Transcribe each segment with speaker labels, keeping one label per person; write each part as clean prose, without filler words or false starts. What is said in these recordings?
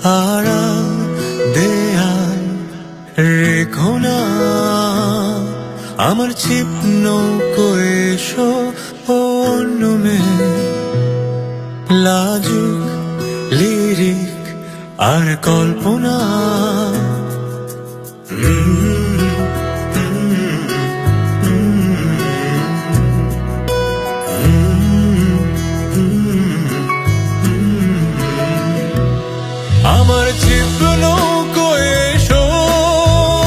Speaker 1: আড়াল দেয়াল রেখো না, আমার ছিপ নৌকো এসো অন্য মেয়ে। লাজুক লিরিক আর কল্পনা, আমার ছিপ নৌকো এসো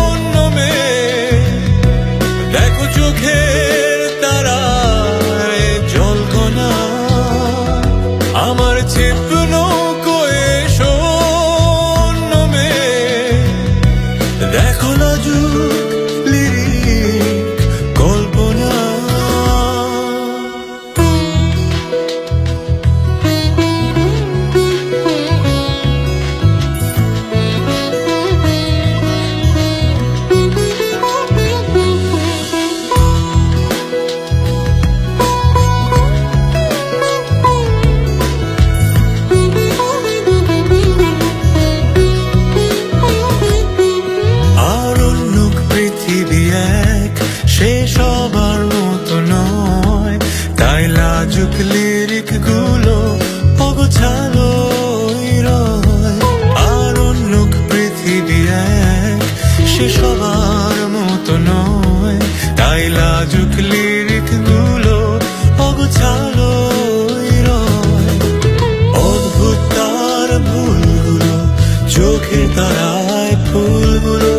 Speaker 1: অন্য মেয়ে। দেখো চোখের তারায় জলকণা, আমার ছিপ নৌকো এসো অন্য মেয়ে। দেখো লাজুক লিরিক কল্পনা। সে সবার মতো নয়, তাই লাজুক লিরিক গুলো অগোছালো রয়। আর অন্য পৃথিবী এক, সে সবার মতো নয়, তাই লাজুক লিরিক গুলো অগোছালো রয়। অদ্ভুত তার ভুলগুলো, চোখে তারায় ফুলগুলো